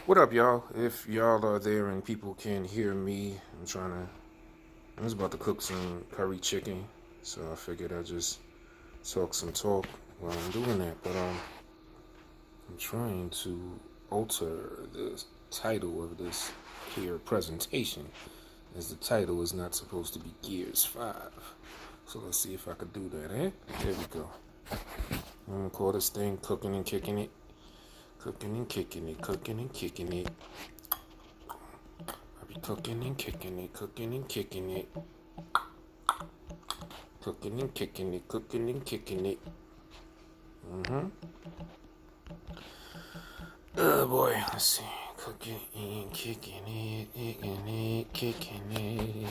What up, y'all? If y'all are there and people can hear me, I was about to cook some curry chicken, so I figured I'd just talk some talk while I'm doing that. But I'm trying to alter the title of this here presentation, as the title is not supposed to be Gears 5. So let's see if I could do that, eh? There we go. I'm gonna call this thing Cooking and Kicking It. Cooking and kicking it, cooking and kicking it. I be cooking and kicking it, cooking and kicking it. Cooking and kicking it, cooking and kicking it. Oh boy, let's see. Cooking and kicking it, kicking it, kicking it.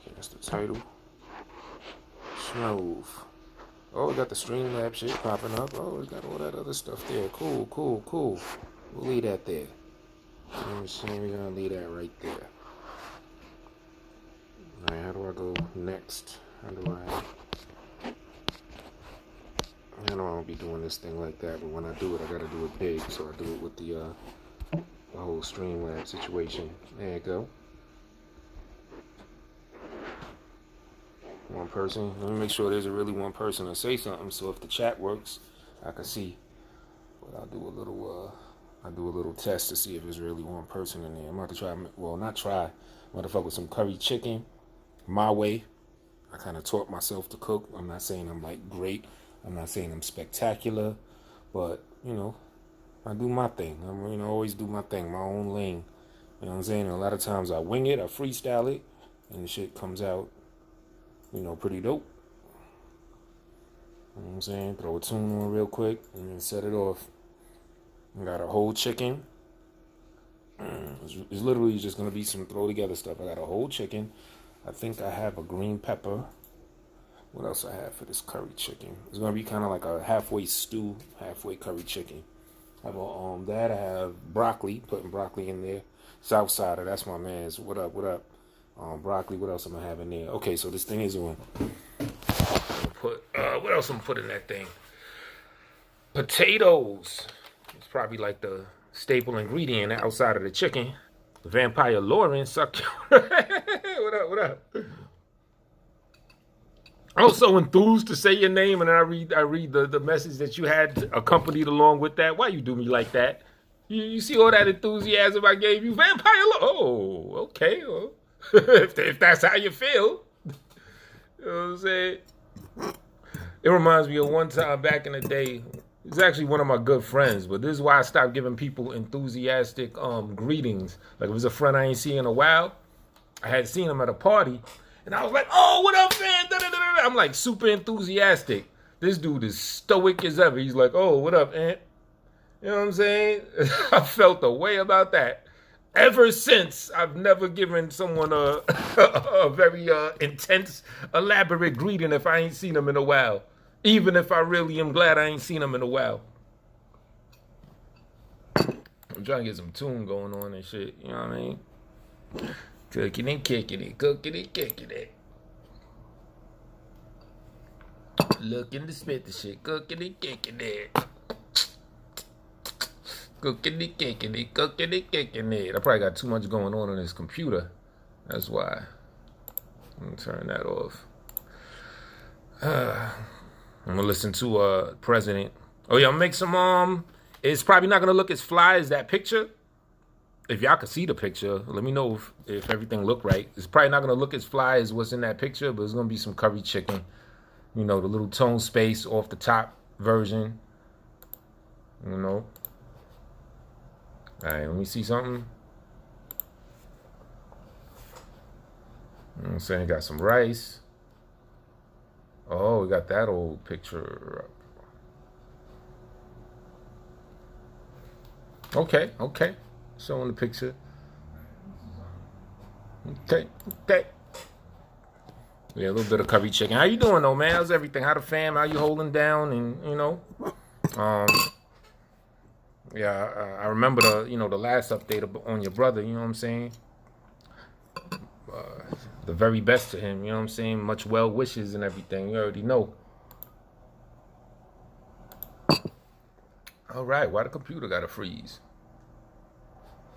Okay, that's the title. Smooth. Oh, we got the Streamlab shit popping up. Oh, we got all that other stuff there. Cool. We'll leave that there. We're gonna leave that right there. Alright, how do I go next? How do I don't be doing this thing like that, but when I do it, I gotta do it big. So I do it with the whole Streamlab situation. There you go. One person. Let me make sure there's really one person to say something. So if the chat works, I can see. But I'll do a little test to see if there's really one person in there. I'm about to try. Well, not try. I'm about to fuck with some curry chicken, my way. I kind of taught myself to cook. I'm not saying I'm like great. I'm not saying I'm spectacular, but I do my thing. I'm always do my thing, my own lane. You know what I'm saying? And a lot of times I wing it, I freestyle it, and the shit comes out, pretty dope. You know what I'm saying? Throw a tune on real quick and then set it off. I got a whole chicken. It's literally just going to be some throw together stuff. I got a whole chicken. I think I have a green pepper. What else I have for this curry chicken? It's going to be kind of like a halfway stew, halfway curry chicken. I have that. I have broccoli, putting broccoli in there. Southsider, that's my man's. What up? Broccoli, what else am I having there? Okay, so this thing is on. What else I'm putting in that thing? Potatoes. It's probably like the staple ingredient outside of the chicken. Vampire Lauren, suck. What up? I'm so enthused to say your name, and I read the message that you had accompanied along with that. Why you do me like that? You see all that enthusiasm I gave you? Vampire Lauren. Oh, okay. Well, if that's how you feel. You know what I'm saying? It reminds me of one time back in the day. It's actually one of my good friends, but this is why I stopped giving people enthusiastic greetings. Like, if it was a friend I ain't seen in a while, I had seen him at a party, and I was like, "Oh, what up, man?" I'm like super enthusiastic. This dude is stoic as ever. He's like, "Oh, what up, Aunt?" You know what I'm saying? I felt a way about that. Ever since, I've never given someone a very intense, elaborate greeting if I ain't seen them in a while. Even if I really am glad I ain't seen them in a while. I'm trying to get some tune going on and shit. You know what I mean? Cooking and kicking it. Cooking and kicking it. Looking to spit the shit. Cooking and kicking it. Cooking and kicking it. Cooking and kicking it. I probably got too much going on this computer. That's why. I'm going to turn that off. I'm gonna listen to President. Oh yeah, I'm gonna make some it's probably not gonna look as fly as that picture. If y'all can see the picture, let me know if everything look right. It's probably not gonna look as fly as what's in that picture, but it's gonna be some curry chicken. The little tone space off the top version. Alright, let me see something. I'm saying got some rice. Oh, we got that old picture up. Okay. Showing the picture. Okay. Yeah, a little bit of curry chicken. How you doing, though, man? How's everything? How the fam? How you holding down? And, yeah, I remember the last update on your brother, you know what I'm saying? The very best to him, you know what I'm saying? Much well wishes and everything. You already know. All right, why the computer got to freeze?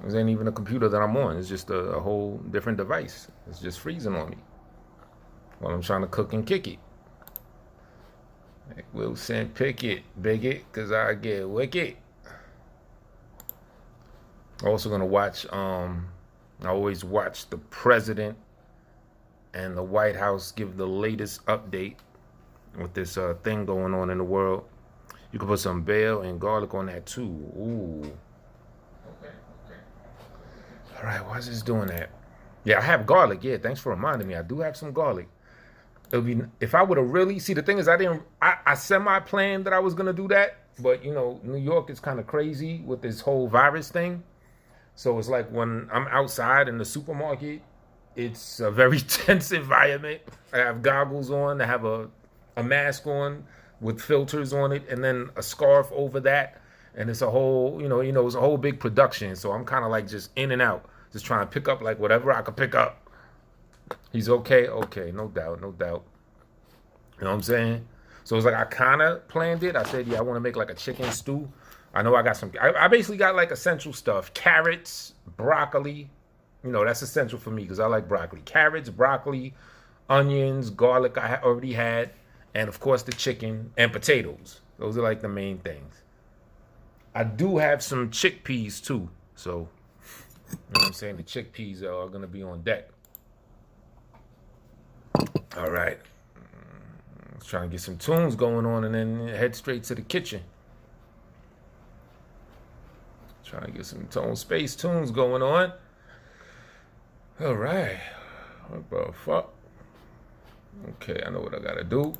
This ain't even a computer that I'm on. It's just a whole different device. It's just freezing on me while I'm trying to cook and kick it. Like Wilson Pickett, bigot, cause I get wicked. Also gonna watch. I always watch the president and the White House give the latest update with this thing going on in the world. You can put some basil and garlic on that too. Ooh. Okay. All right, why is this doing that? Yeah, I have garlic. Yeah, thanks for reminding me. I do have some garlic. It would be if I would have really see the thing is I semi-planned that I was gonna do that, but you know, New York is kind of crazy with this whole virus thing. So it's like when I'm outside in the supermarket, it's a very tense environment. I have goggles on, I have a mask on with filters on it, and then a scarf over that. And it's a whole, it's a whole big production. So I'm kind of like just in and out, just trying to pick up like whatever I could pick up. He's okay? Okay, no doubt. You know what I'm saying? So it's like I kind of planned it. I said, yeah, I want to make like a chicken stew. I know I got some, I basically got like essential stuff. Carrots, broccoli. You know, that's essential for me because I like broccoli. Carrots, broccoli, onions, garlic I already had. And of course the chicken and potatoes. Those are like the main things. I do have some chickpeas too. So, you know what I'm saying? The chickpeas are going to be on deck. All right. Let's try and get some tunes going on and then head straight to the kitchen. Trying to get some tone space tunes going on. All right. What the fuck? Okay, I know what I gotta do.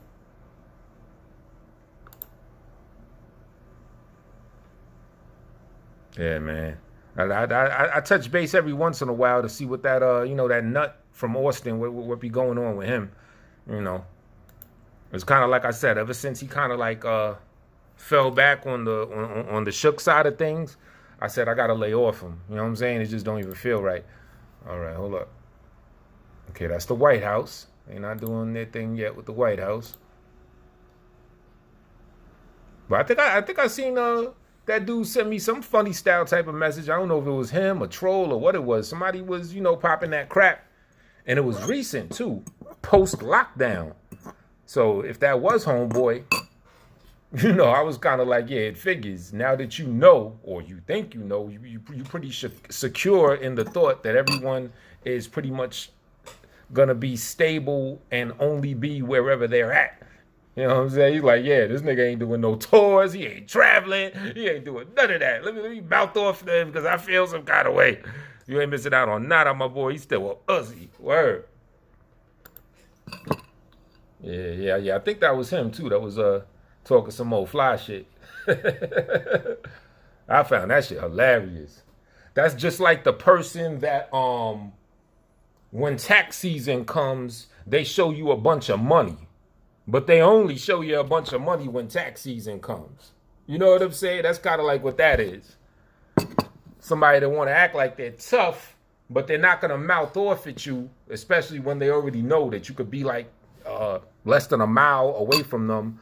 Yeah, man. I touch base every once in a while to see what that that nut from Austin, what be going on with him. You know, it's kind of like I said, ever since he kind of like fell back on the shook side of things, I said I gotta lay off him. You know what I'm saying? It just don't even feel right. All right, hold up. Okay, that's the White House. They're not doing their thing yet with the White House. But I think I seen that dude sent me some funny style type of message. I don't know if it was him, a troll, or what it was. Somebody was, popping that crap. And it was recent, too. Post-lockdown. So if that was homeboy, I was kind of like, yeah, it figures. Now that you know, or you think you know, you pretty secure in the thought that everyone is pretty much going to be stable and only be wherever they're at. You know what I'm saying? He's like, yeah, this nigga ain't doing no tours. He ain't traveling. He ain't doing none of that. Let me mouth off them because I feel some kind of way. You ain't missing out on nada, my boy. He's still a Uzi. Word. Yeah. I think that was him, too. That was talking some old fly shit. I found that shit hilarious. That's just like the person that, when tax season comes, they show you a bunch of money. But they only show you a bunch of money when tax season comes. You know what I'm saying? That's kind of like what that is. Somebody that want to act like they're tough, but they're not going to mouth off at you, especially when they already know that you could be like less than a mile away from them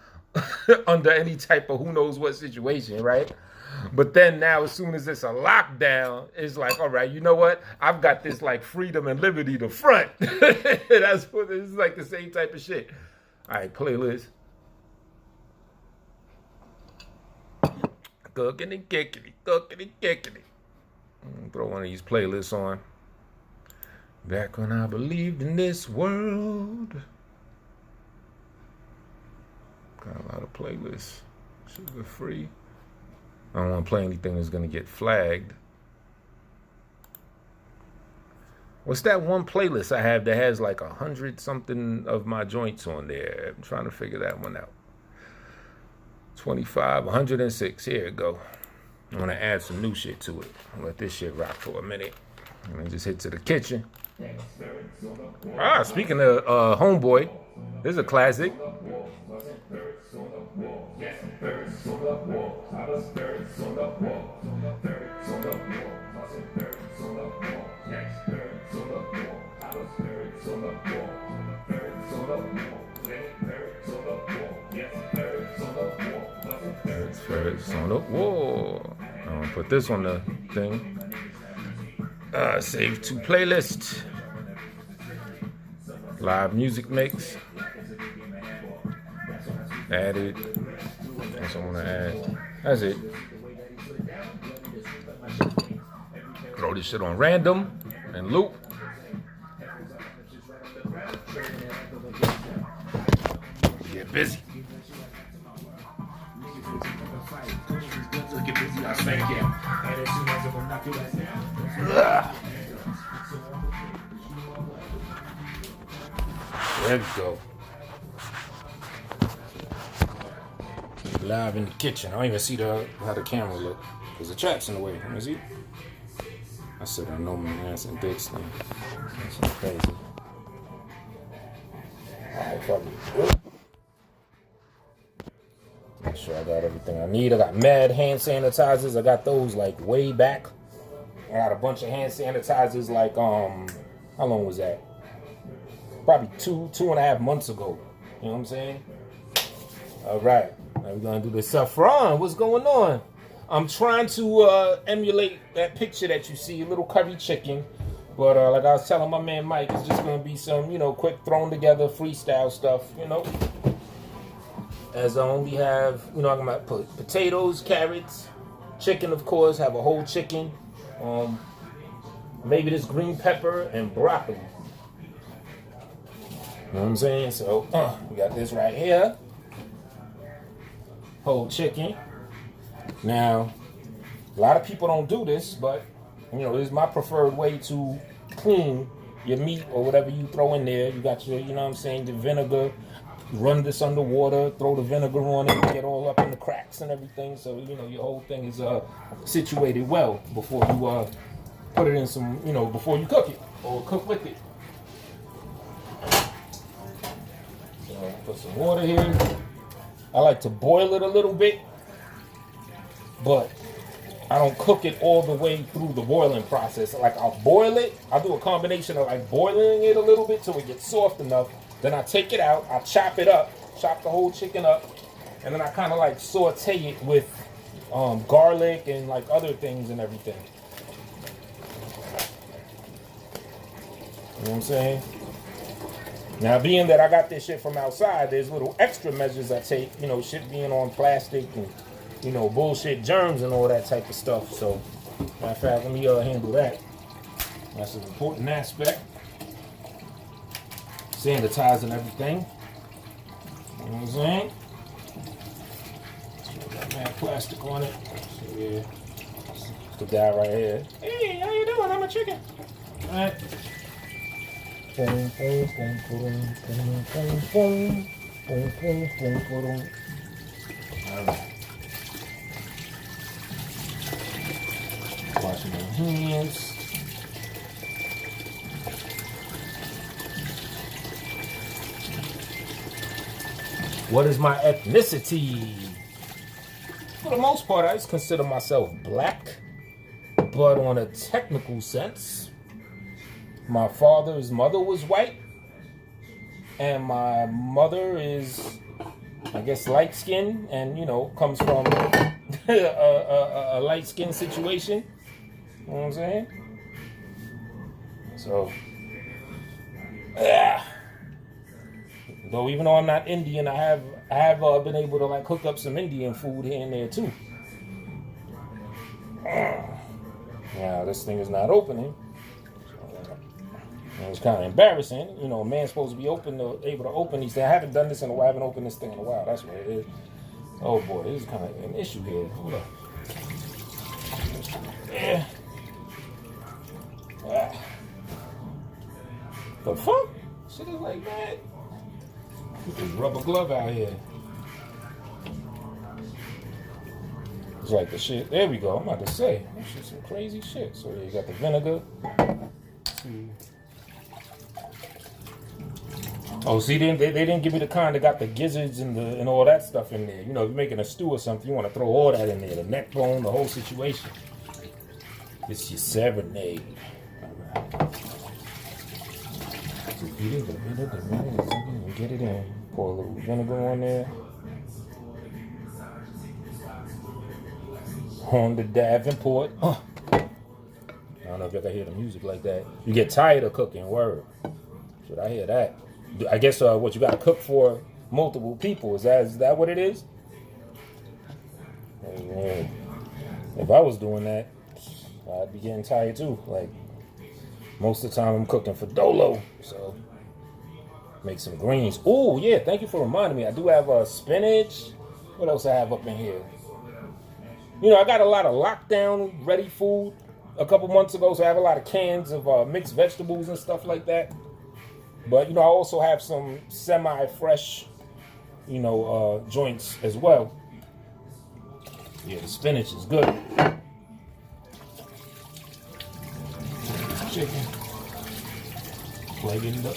under any type of who knows what situation, right? But then now, as soon as it's a lockdown, it's like, all right, you know what? I've got this like freedom and liberty to front. That's what it's like, the same type of shit. All right, playlist. Cookin and Kickin It, Cookin and Kickin It. Throw one of these playlists on. Back when I believed in this world. Got a lot of playlists. Sugar free. I don't want to play anything that's going to get flagged. What's that one playlist I have that has like 100 something of my joints on there? I'm trying to figure that one out. 25, 106. Here it go. I'm going to add some new shit to it. I'll let this shit rock for a minute. And then just hit to the kitchen. Speaking of Homeboy, this is a classic. Ferrets on the wall. I'm gonna put this on the thing. Save to playlist. Live music mix. Added. That's what I want to add. That's it. Throw this shit on random and loop. Get busy. There we go. Live in the kitchen. I don't even see how the camera look because the trap's in the way. Let me see. I said I know my ass and dicks thing. That's crazy. Alright, fuck it. Make sure I got everything I need. I got mad hand sanitizers. I got those like way back. I got a bunch of hand sanitizers like how long was that? Probably 2.5 months ago. You know what I'm saying? Alright. Now we're gonna do this. Saffron, what's going on? I'm trying to emulate that picture that you see, a little curry chicken. But like I was telling my man Mike, it's just gonna be some, quick thrown together freestyle stuff, As I only have, I'm gonna put potatoes, carrots, chicken, of course, have a whole chicken. Maybe this green pepper and broccoli. You know what I'm saying? So, we got this right here. Whole chicken. Now, a lot of people don't do this, but, this is my preferred way to clean your meat or whatever you throw in there. You got your, the vinegar. Run this under water, throw the vinegar on it, get all up in the cracks and everything. So, your whole thing is situated well before you put it in some, before you cook it or cook with it. So, put some water here. I like to boil it a little bit, but I don't cook it all the way through the boiling process. Like, I'll boil it. I'll do a combination of like boiling it a little bit till it gets soft enough. Then I take it out, I chop it up, chop the whole chicken up, and then I kind of like saute it with garlic and like other things and everything. You know what I'm saying? Now, being that I got this shit from outside, there's little extra measures I take, shit being on plastic and, bullshit germs and all that type of stuff. So, matter of fact, let me handle that. That's an important aspect. Sanitizing everything. You know what I'm saying? Got mad plastic on it. So yeah. It's the guy right here. Hey, how you doing? I'm a chicken. Alright. Alright. Washing my hands. What is my ethnicity? For the most part, I just consider myself black. But on a technical sense, my father's mother was white. And my mother is, I guess, light-skinned and, comes from a light-skinned situation. You know what I'm saying? So, yeah. Though even though I'm not Indian, I have been able to like hook up some Indian food here and there too. Now this thing is not opening. It's kind of embarrassing. A man's supposed to be able to open these things. I haven't done this in a while. I haven't opened this thing in a while. That's what it is. Oh boy, this is kind of an issue here. Hold up. Yeah. The fuck? Shit is like that. Put this rubber glove out here. It's like the shit. There we go. I'm about to say. This shit's some crazy shit. So yeah, you got the vinegar. Oh, see, they didn't give me the kind that got the gizzards and all that stuff in there. If you're making a stew or something, you want to throw all that in there. The neck bone, the whole situation. It's your serenade. All right. Get it in. Pour a little vinegar on there. On the Davenport. All don't know if y'all can hear the music like that. You get tired of cooking, word. Should I hear that? I guess what you got to cook for multiple people. Is that what it is? Yeah. If I was doing that, I'd be getting tired too. Like most of the time, I'm cooking for Dolo, so make some greens. Oh yeah, thank you for reminding me. I do have spinach. What else I have up in here? You know, I got a lot of lockdown ready food a couple months ago, so I have a lot of cans of mixed vegetables and stuff like that. But, you know, I also have some semi-fresh, you know, joints as well. Yeah, the spinach is good. Chicken. Plating it up.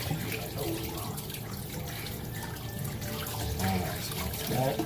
Alright, so that's that.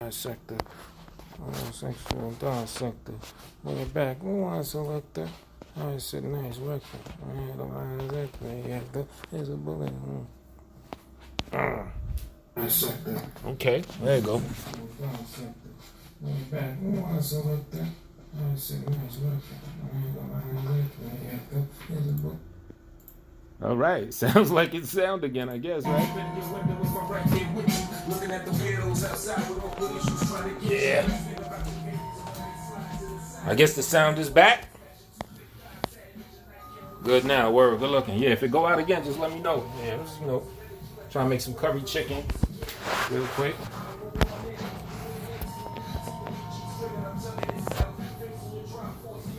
Sector, sexual dissector. Bring it back. One selector. I said nice record. There's a bullet. Okay, there you go. Bring it back. One selector. I said nice record. All right, sounds like it's sound again, I guess, right? Yeah. I guess the sound is back. Good now, word, good looking. Yeah, if it go out again, just let me know. Yeah, just, try to make some curry chicken real quick.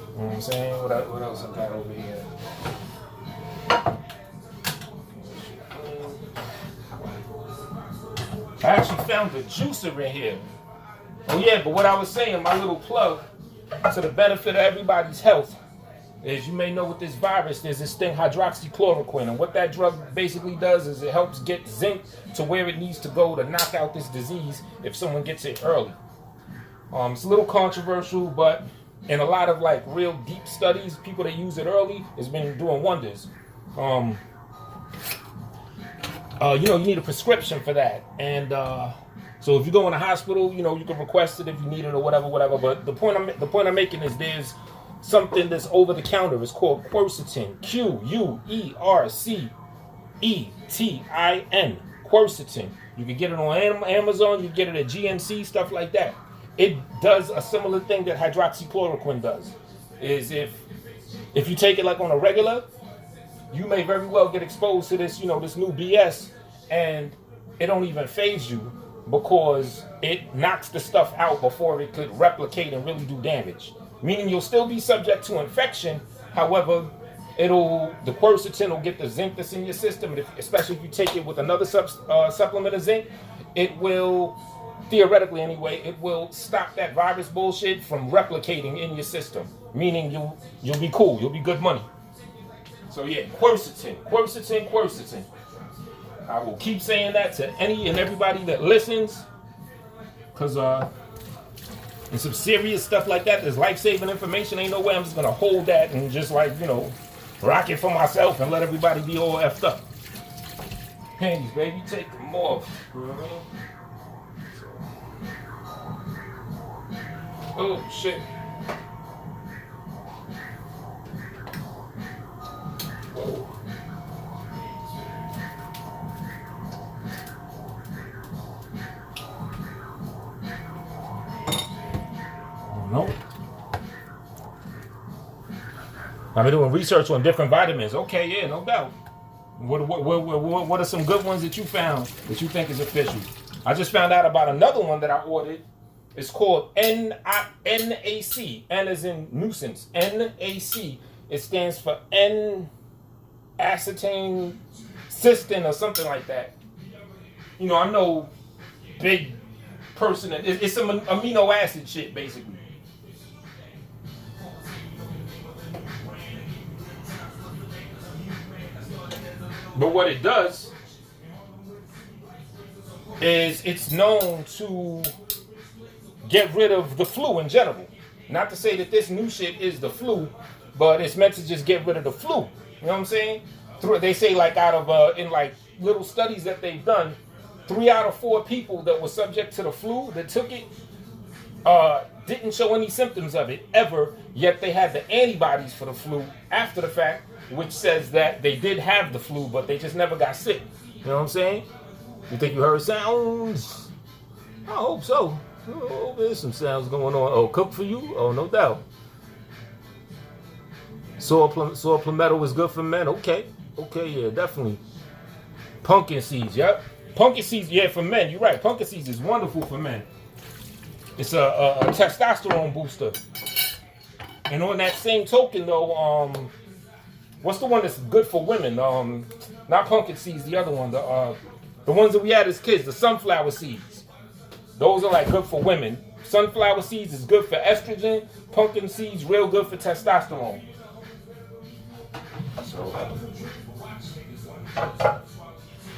You know what I'm saying? What else I got over here? I actually found a juicer in here. Oh yeah, but what I was saying, my little plug to the benefit of everybody's health is, you may know with this virus, there's this thing, hydroxychloroquine, and what that drug basically does is it helps get zinc to where it needs to go to knock out this disease if someone gets it early. It's a little controversial, but in a lot of like real deep studies, people that use it early has been doing wonders. You need a prescription for that, and so if you go in the hospital, you can request it if you need it or whatever. But the point I'm making is there's something that's over the counter. It's called quercetin. Quercetin. Quercetin. You can get it on Amazon. You can get it at GNC, stuff like that. It does a similar thing that hydroxychloroquine does. Is if you take it like on a regular, you may very well get exposed to this, this new BS, and it don't even phase you because it knocks the stuff out before it could replicate and really do damage. Meaning you'll still be subject to infection. However, the quercetin will get the zinc that's in your system, and especially if you take it with another supplement of zinc, it will, theoretically anyway, it will stop that virus bullshit from replicating in your system. Meaning you'll be cool, you'll be good money. So yeah, quercetin. I will keep saying that to any and everybody that listens, because in some serious stuff like that, there's life-saving information. Ain't no way I'm just gonna hold that and just rock it for myself and let everybody be all effed up. Panties, baby, take them off. Oh shit. Whoa. No. I've been doing research on different vitamins. Okay, yeah, no doubt. What are some good ones that you found that you think is official? I just found out about another one that I ordered. It's called NAC. N as in nuisance. NAC. It stands for N-acetane cysteine or something like that. I know big person. It's some amino acid shit, basically. But what it does is it's known to get rid of the flu in general. Not to say that this new shit is the flu, but it's meant to just get rid of the flu. You know what I'm saying? They say out of in little studies that they've done, 3 out of 4 people that were subject to the flu that took it didn't show any symptoms of it ever, yet they had the antibodies for the flu after the fact, which says that they did have the flu, but they just never got sick. You know what I'm saying? You think you heard sounds? I hope so. Oh, there's some sounds going on. Oh, cook for you? Oh, no doubt. Sour palmetto is good for men. Okay, yeah, definitely. Pumpkin seeds, yep. Pumpkin seeds, yeah, for men. You're right. Pumpkin seeds is wonderful for men. It's a testosterone booster. And on that same token, though, what's the one that's good for women? Not pumpkin seeds, the other one. The ones that we had as kids, the sunflower seeds. Those are good for women. Sunflower seeds is good for estrogen. Pumpkin seeds real good for testosterone. So,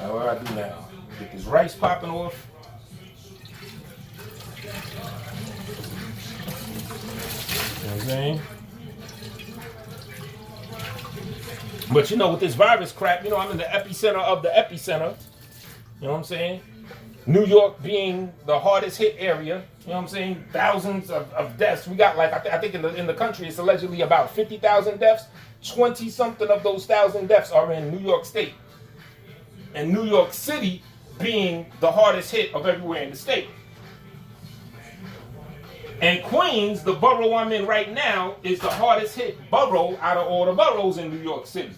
what do I do now? Get this rice popping off. You know what I'm saying? But you know, with this virus crap, you know, I'm in the epicenter of the epicenter. You know what I'm saying? New York being the hardest hit area. You know what I'm saying? Thousands of deaths. We got like, I think in the country, it's allegedly about 50,000 deaths. 20 something of those 1,000 deaths are in New York State. And New York City being the hardest hit of everywhere in the state. And Queens, the borough I'm in right now, is the hardest hit borough out of all the boroughs in New York City.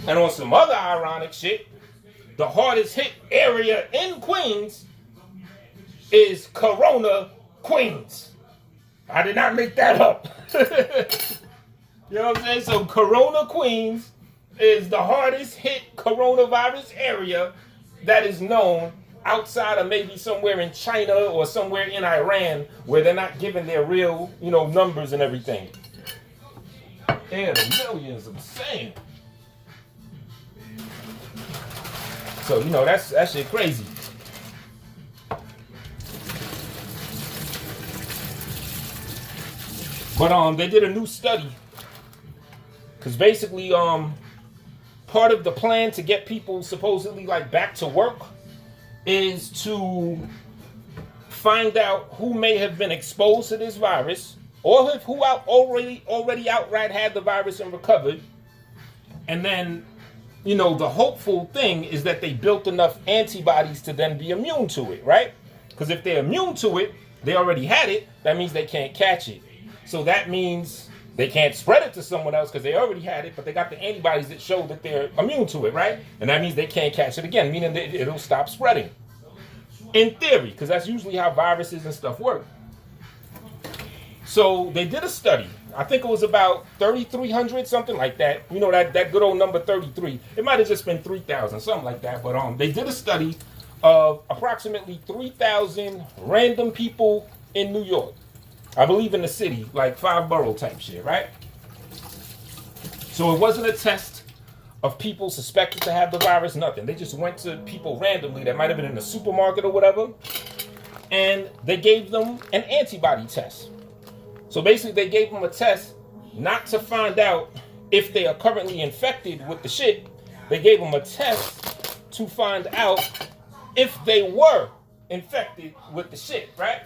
And on some other ironic shit, the hardest hit area in Queens is Corona, Queens. I did not make that up. You know what I'm saying? So Corona, Queens is the hardest hit coronavirus area that is known outside of maybe somewhere in China or somewhere in Iran where they're not giving their real, you know, numbers and everything. Yeah, the millions, I'm saying. So, you know, that shit crazy. But they did a new study. Because basically, part of the plan to get people supposedly like back to work is to find out who may have been exposed to this virus, or who already outright had the virus and recovered. And then, you know, the hopeful thing is that they built enough antibodies to then be immune to it, right? Because if they're immune to it, they already had it, that means they can't catch it. So that means they can't spread it to someone else because they already had it, but they got the antibodies that show that they're immune to it, right? And that means they can't catch it again, meaning that it'll stop spreading. In theory, because that's usually how viruses and stuff work. So they did a study. I think it was about 3,300, something like that. You know, that good old number 33. It might have just been 3,000, something like that. But they did a study of approximately 3,000 random people in New York. I believe in the city, like 5 borough type shit, right? So it wasn't a test of people suspected to have the virus, nothing. They just went to people randomly that might have been in the supermarket or whatever, and they gave them an antibody test. So basically they gave them a test not to find out if they are currently infected with the shit. They gave them a test to find out if they were infected with the shit, right?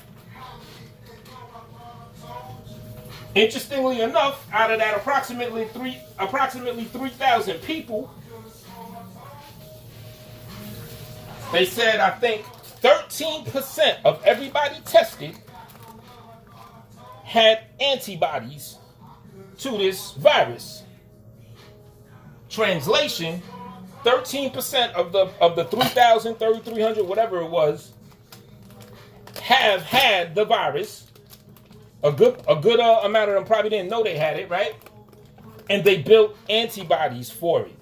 Interestingly enough, out of that approximately 3,000 people, they said, I think 13% of everybody tested had antibodies to this virus. Translation, 13% of the 3,000, 3,300, whatever it was, have had the virus. A good amount of them probably didn't know they had it, right? And they built antibodies for it.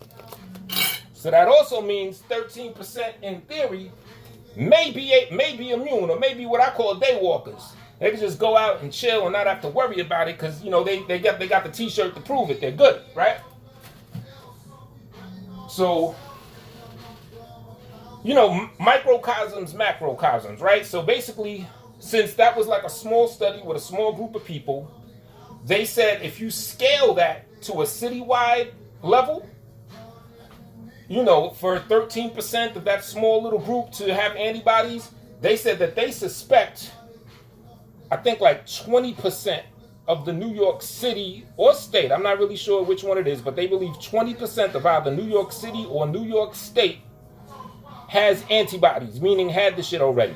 So that also means 13% in theory may be immune, or maybe what I call day walkers. They can just go out and chill and not have to worry about it because, you know, they got the t-shirt to prove it. They're good, right? So, you know, microcosms, macrocosms, right? So basically, since that was like a small study with a small group of people, they said if you scale that to a citywide level, you know, for 13% of that small little group to have antibodies, they said that they suspect, I think like 20% of the New York City or state, I'm not really sure which one it is, but they believe 20% of either New York City or New York State has antibodies, meaning had the shit already.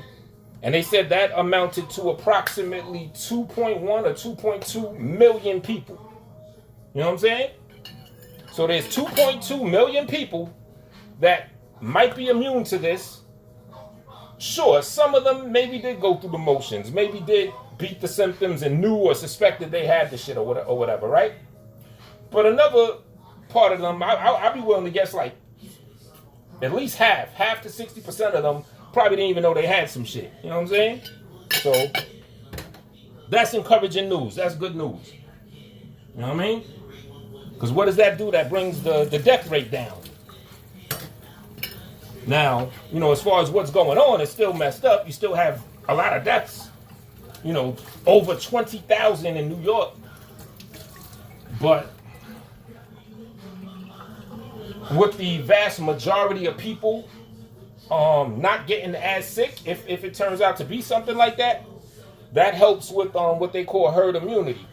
And they said that amounted to approximately 2.1 or 2.2 million people. You know what I'm saying? So there's 2.2 million people that might be immune to this. Sure, some of them maybe did go through the motions, maybe did beat the symptoms and knew or suspected they had the shit or whatever, right? But another part of them, I'd be willing to guess like at least half to 60% of them probably didn't even know they had some shit. You know what I'm saying? So that's encouraging news. That's good news. You know what I mean? Because what does that do? That brings the death rate down. Now, you know, as far as what's going on, it's still messed up. You still have a lot of deaths. over 20,000 in New York. But with the vast majority of people not getting as sick, if it turns out to be something like that, that helps with what they call herd immunity.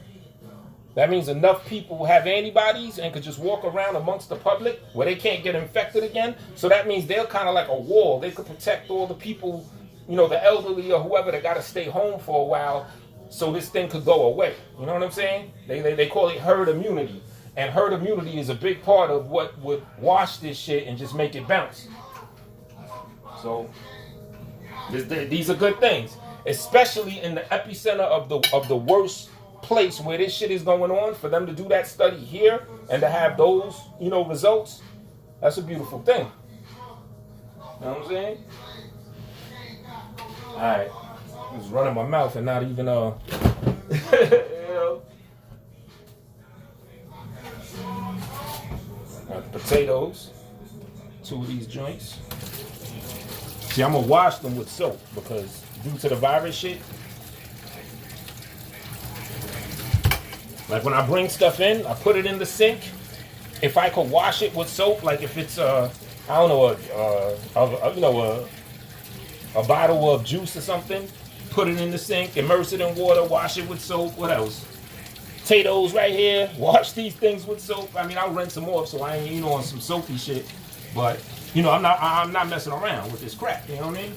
That means enough people have antibodies and could just walk around amongst the public where they can't get infected again. So that means they're kind of like a wall. They could protect all the people, the elderly or whoever that got to stay home for a while, so this thing could go away. You know what I'm saying? They call it herd immunity. And herd immunity is a big part of what would wash this shit and just make it bounce. So these are good things, especially in the epicenter of the worst place where this shit is going on. For them to do that study here and to have those, results, that's a beautiful thing. You know what I'm saying? All right, I was running my mouth and not even potatoes, 2 of these joints. See, I'm gonna wash them with soap because due to the virus shit, like when I bring stuff in, I put it in the sink. If I could wash it with soap, like if it's a bottle of juice or something, put it in the sink, immerse it in water, wash it with soap. What else? Potatoes right here, wash these things with soap. I mean, I'll rinse them off so I ain't, on some soapy shit. But, I'm not messing around with this crap, you know what I mean?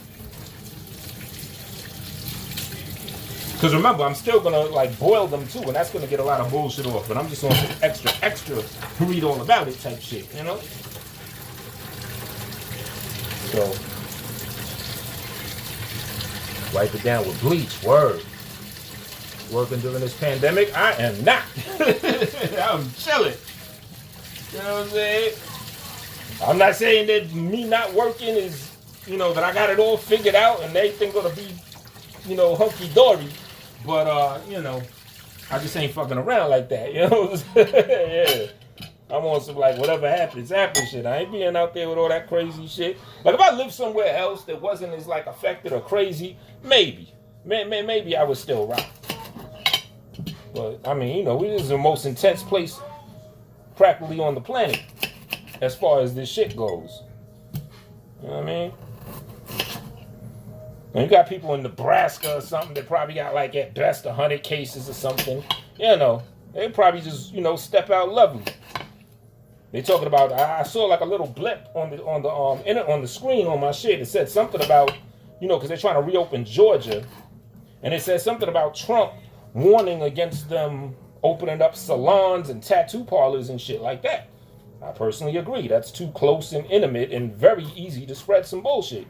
Because remember, I'm still gonna boil them too, and that's gonna get a lot of bullshit off. But I'm just on some extra read all about it type shit, So wipe it down with bleach. Word. Working during this pandemic? I am not. I'm chilling. You know what I'm saying? I'm not saying that me not working is, that I got it all figured out and everything gonna be, hunky dory. But I just ain't fucking around like that. You know what I'm saying? Yeah. I'm on some whatever happens shit. I ain't being out there with all that crazy shit. If I lived somewhere else that wasn't as affected or crazy, maybe I would still rock. But I mean, this is the most intense place practically on the planet as far as this shit goes. You know what I mean? And you got people in Nebraska or something that probably got at best 100 cases or something. They probably just step out lovely. They talking about. I saw a little blip on the screen on my shit. It said something about because they're trying to reopen Georgia, and it said something about Trump warning against them opening up salons and tattoo parlors and shit like that. I personally agree. That's too close and intimate and very easy to spread some bullshit.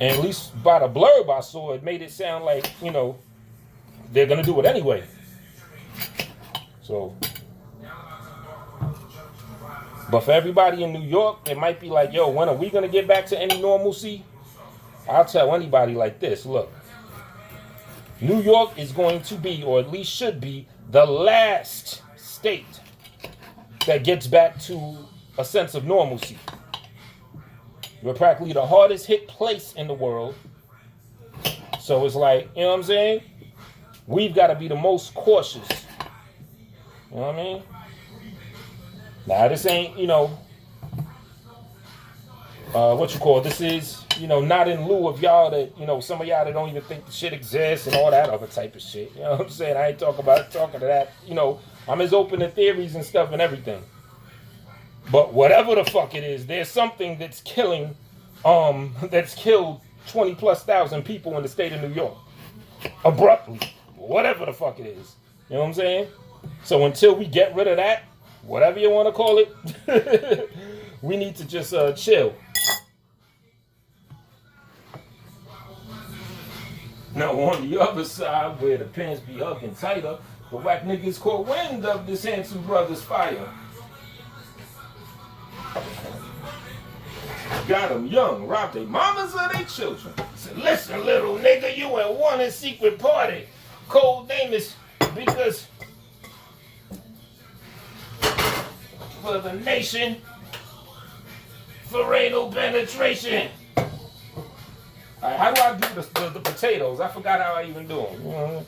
And at least by the blurb I saw, it made it sound like, they're going to do it anyway. So, but for everybody in New York, it might be like, yo, when are we going to get back to any normalcy? I'll tell anybody like this, look. New York is going to be, or at least should be, the last state that gets back to a sense of normalcy. We're practically the hardest hit place in the world. So it's you know what I'm saying? We've got to be the most cautious. You know what I mean? Now, this ain't, this is, not in lieu of y'all that, some of y'all that don't even think the shit exists and all that other type of shit. You know what I'm saying? I ain't talking to that. I'm as open to theories and stuff and everything. But whatever the fuck it is, there's something that's killing, that's killed 20,000+ people in the state of New York. Abruptly. Whatever the fuck it is. You know what I'm saying? So until we get rid of that, whatever you want to call it, we need to just chill. Now on the other side, where the pants be hugging tighter, the whack niggas caught wind of this Hanson Brothers fire. Got them young, robbed their mamas or their children. Said, listen, little nigga, you ain't won a secret party. Cold name is because for the nation, for anal penetration. All right, how do I do the potatoes? I forgot how I even do them.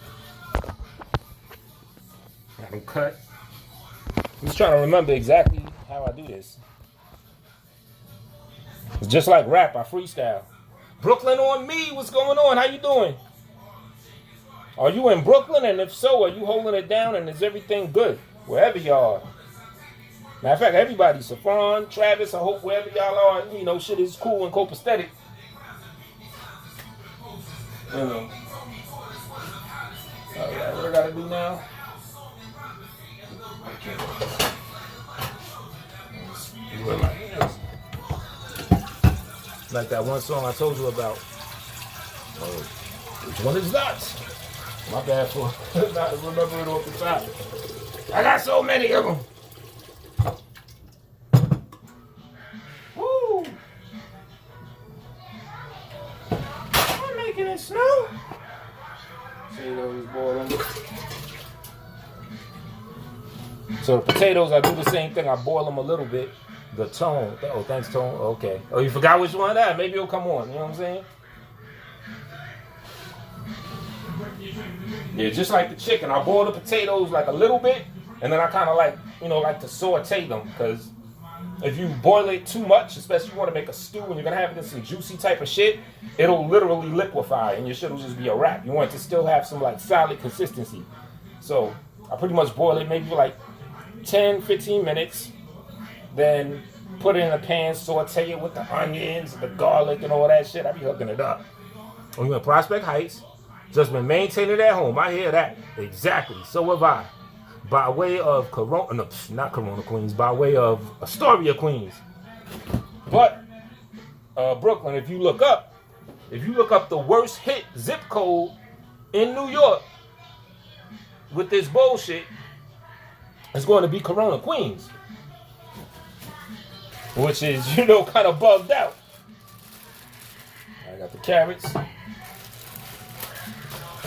Got them cut. I'm just trying to remember exactly how I do this. It's just like rap, I freestyle. Brooklyn on me, what's going on? How you doing? Are you in Brooklyn? And if so, are you holding it down and is everything good? Wherever y'all are. Matter of fact, everybody, Saffron, Travis, I hope wherever y'all are, you know, shit is cool and copacetic. You know. Alright, what I gotta do now? Like that one song I told you about. Oh, which one is that? My bad for not remembering off the top. I got so many of them. Woo! I'm making it snow. See those boiling. So the potatoes, I do the same thing. I boil them a little bit. The tone. Oh, thanks, Tone. Okay. Oh, you forgot which one that? Maybe it'll come on. You know what I'm saying? Yeah, just like the chicken. I boil the potatoes like a little bit, and then I kind of like, you know, like to saute them. Because if you boil it too much, especially if you want to make a stew and you're going to have it in some juicy type of shit, it'll literally liquefy and your shit will just be a wrap. You want it to still have some like solid consistency. So I pretty much boil it maybe for like 10, 15 minutes. Then put it in a pan, saute it with the onions, the garlic, and all that shit. I be hooking it up. When you're in Prospect Heights, just been maintaining it at home. I hear that. Exactly. So have I. By way of Corona, no, not Corona, Queens. By way of Astoria, Queens. But Brooklyn, if you look up the worst hit zip code in New York with this bullshit, it's going to be Corona, Queens. Which is, you know, kind of bugged out. I got the carrots. That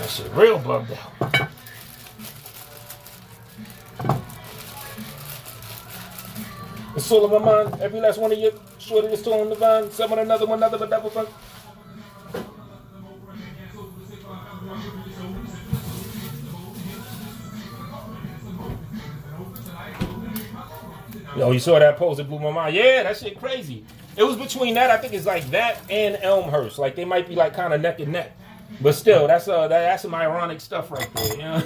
shit real bugged out. It's all in my mind. Every last one of you shorty is still on the vine. Someone another one, another but double fun. Yo, you saw that post, it blew my mind. Yeah, that shit crazy. It was between that, I think it's like that and Elmhurst. Like they might be like kind of neck and neck. But still, that's some ironic stuff right there, you know?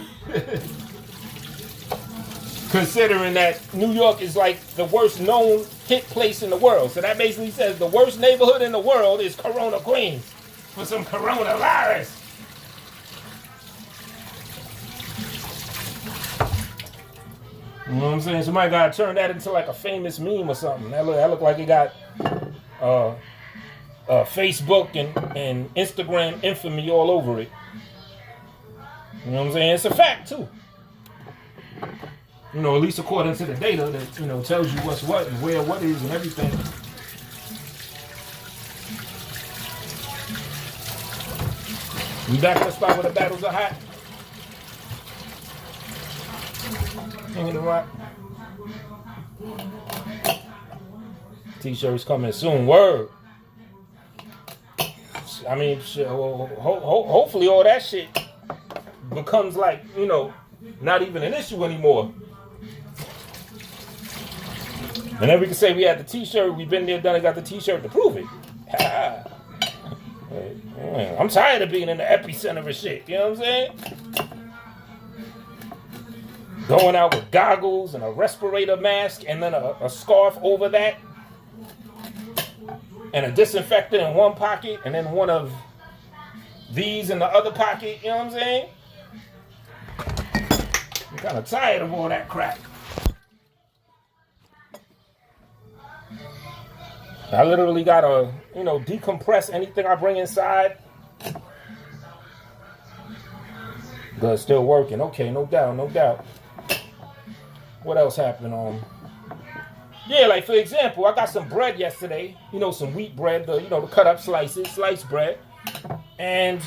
Considering that New York is like the worst known hit place in the world. So that basically says the worst neighborhood in the world is Corona, Queens. For some coronavirus. You know what I'm saying? Somebody gotta turn that into like a famous meme or something. That look like it got Facebook and Instagram infamy all over it. You know what I'm saying? It's a fact too. You know, at least according to the data that, you know, tells you what's what and where what is and everything. We back in the spot where the battles are hot. Hanging the rock. T-shirts coming soon. Word. I mean, hopefully all that shit becomes like, you know, not even an issue anymore. And then we can say we had the T-shirt, we've been there, done it, got the T-shirt to prove it. I'm tired of being in the epicenter of shit. You know what I'm saying? Going out with goggles and a respirator mask and then a scarf over that. And a disinfectant in one pocket and then one of these in the other pocket. You know what I'm saying? I'm kind of tired of all that crap. I literally gotta, you know, decompress anything I bring inside. But it's still working. Okay, no doubt, no doubt. What else happened? Yeah, like for example, I got some bread yesterday. You know, some wheat bread, the cut up slices, sliced bread. And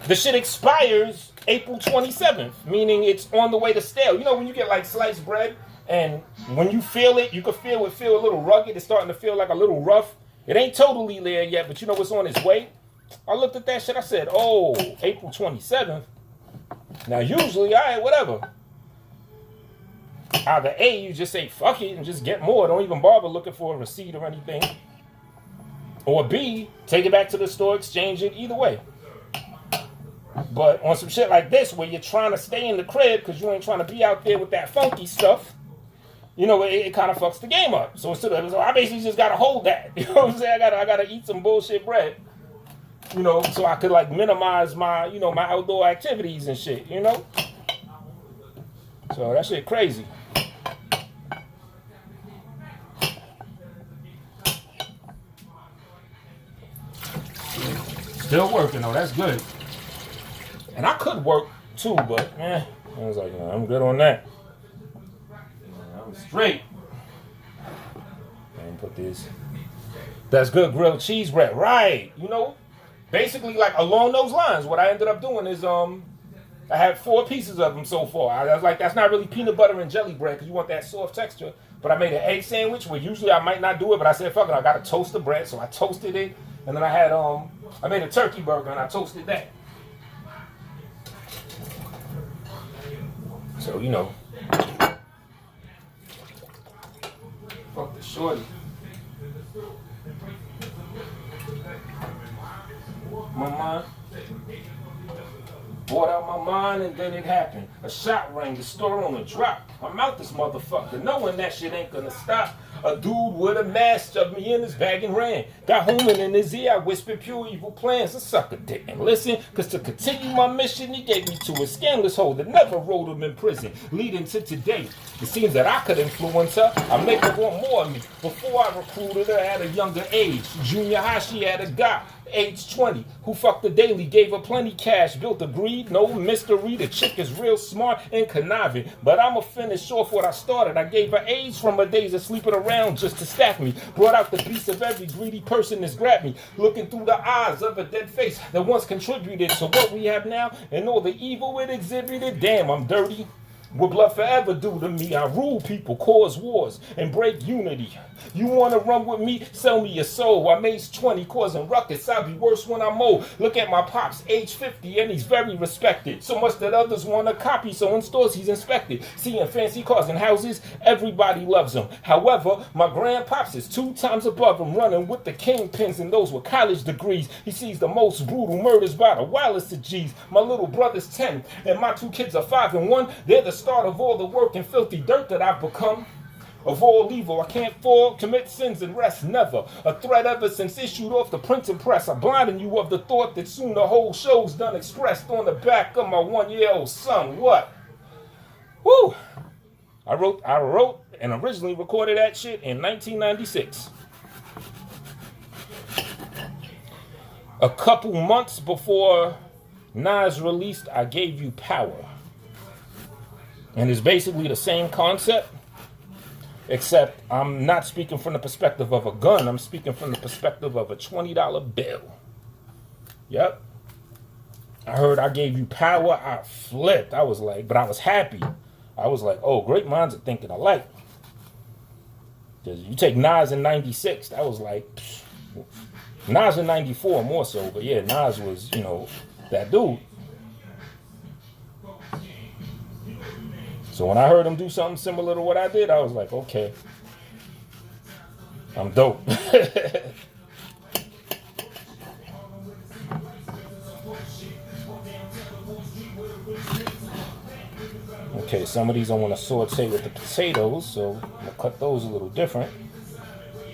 the shit expires April 27th, meaning it's on the way to stale. You know, when you get like sliced bread and when you feel it, you can feel it feel a little rugged. It's starting to feel like a little rough. It ain't totally there yet, but you know it's on its way. I looked at that shit. I said, oh, April 27th. Now, usually, all right, whatever. Either A, you just say, fuck it, and just get more. Don't even bother looking for a receipt or anything. Or B, take it back to the store, exchange it, either way. But on some shit like this, where you're trying to stay in the crib because you ain't trying to be out there with that funky stuff, you know, it kind of fucks the game up. So I basically just got to hold that. You know what I'm saying? I gotta eat some bullshit bread. You know, so I could like minimize my, you know, my outdoor activities and shit, you know? So that shit crazy. Still working though, that's good. And I could work too, but I was like, no, I'm good on that. I'm straight. And put this. That's good grilled cheese bread, right? You know, basically like along those lines. What I ended up doing is I had 4 pieces of them so far. I was like, that's not really peanut butter and jelly bread because you want that soft texture. But I made an egg sandwich where usually I might not do it, but I said, fuck it, I got to toast the bread, so I toasted it. And then I had I made a turkey burger and I toasted that. So, you know. Fuck the shorty. My mind. Bought out my mind and then it happened. A shot rang, the store on a drop. I'm out this motherfucker, knowing that shit ain't gonna stop. A dude with a mask shoved me in his bag and ran. Got home and in his ear I whispered pure evil plans. The sucker didn't listen, cause to continue my mission he gave me to a scandalous hole that never rolled him in prison. Leading to today, it seems that I could influence her. I make her want more of me. Before I recruited her at a younger age. Junior high she had a guy, age 20, who fucked the daily, gave her plenty cash, built a greed, no mystery. The chick is real smart and conniving, but I'ma finish off what I started. I gave her AIDS from her days of sleeping around just to stack me. Brought out the beast of every greedy person that's grabbed me, looking through the eyes of a dead face that once contributed to what we have now and all the evil it exhibited. Damn, I'm dirty. What blood forever do to me? I rule people, cause wars, and break unity. You wanna run with me? Sell me your soul. I'm age 20, causing ruckus. I'll be worse when I'm old. Look at my pops, age 50, and he's very respected. So much that others wanna copy, so in stores he's inspected. Seeing fancy cars and houses, everybody loves him. However, my grandpops is 2 times above him, running with the kingpins and those with college degrees. He sees the most brutal murders by the wildest of G's. My little brother's 10, and my 2 kids are 5 and 1. They're the start of all the work and filthy dirt that I've become. Of all evil, I can't fall, commit sins and rest never. A threat ever since issued off the printing press. I'm blinding you of the thought that soon the whole show's done expressed on the back of my 1-year-old son. What? Woo! I wrote and originally recorded that shit in 1996. A couple months before Nas released I Gave You Power. And it's basically the same concept, except I'm not speaking from the perspective of a gun. I'm speaking from the perspective of a $20 bill. Yep. I heard I gave you power. I flipped. I was like, but I was happy. I was like, oh, great minds are thinking alike. Because you take Nas in 96, that was like, psh. Nas in 94 more so. But yeah, Nas was, you know, that dude. So when I heard him do something similar to what I did, I was like, okay, I'm dope. Okay, some of these I want to saute with the potatoes, so I'm gonna cut those a little different.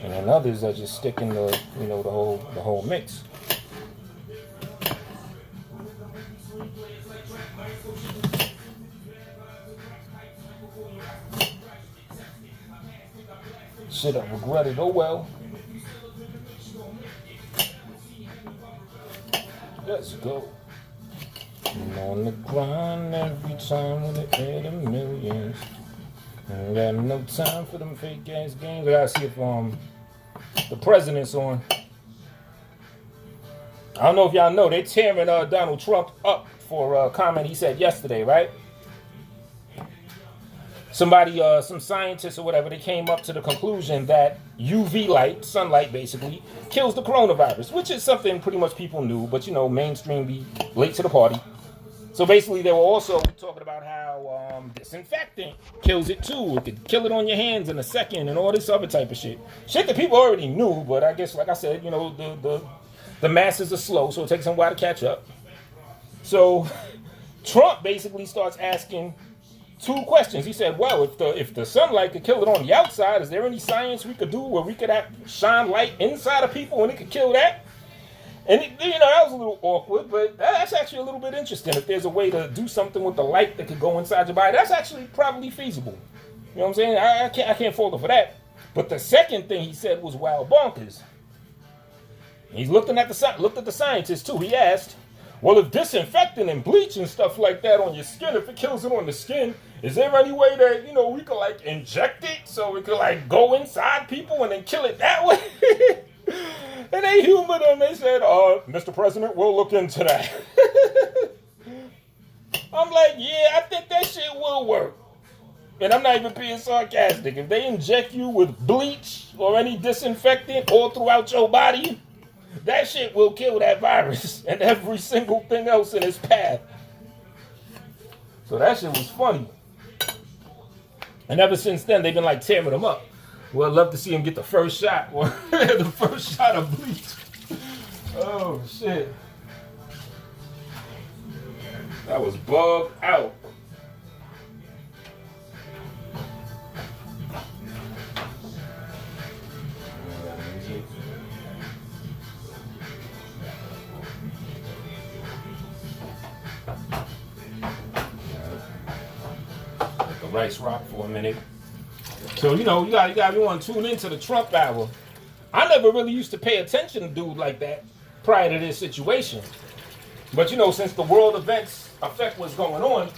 And then others I just stick in the, you know, the whole mix. Shit, I regret it. Oh well. Let's go. I'm on the grind every time when it hit a millions. I ain't got no time for them fake ass games. I gotta see if the president's on. I don't know if y'all know, they tearing Donald Trump up for a comment he said yesterday, right? some scientists or whatever, they came up to the conclusion that UV light, sunlight basically, kills the coronavirus, which is something pretty much people knew, but mainstream be late to the party. So basically, they were also talking about how disinfectant kills it too. It could kill it on your hands in a second and all this other type of shit. Shit that people already knew, but I guess, like I said, the masses are slow, so it takes them a while to catch up. So Trump basically starts asking two questions. He said, well, if the sunlight could kill it on the outside, is there any science we could do where we could shine light inside of people and it could kill that? And, that was a little awkward, but that's actually a little bit interesting. If there's a way to do something with the light that could go inside your body, that's actually probably feasible. You know what I'm saying? I can't fault him for that. But the second thing he said was wild bonkers. He's looking at the scientists, too. He asked, well, if disinfectant and bleach and stuff like that on your skin, if it kills it on the skin, is there any way that, we could, inject it so it could, go inside people and then kill it that way? And they humored him. They said, Mr. President, we'll look into that. I'm like, yeah, I think that shit will work. And I'm not even being sarcastic. If they inject you with bleach or any disinfectant all throughout your body, that shit will kill that virus and every single thing else in its path. So that shit was funny. And ever since then, they've been tearing them up. Well, I'd love to see him get the first shot or the first shot of bleach. Oh, shit. That was bugged out. Let the rice rock for a minute. So, you want to tune into the Trump hour. I never really used to pay attention to dude like that prior to this situation. But, since the world events effect was going on,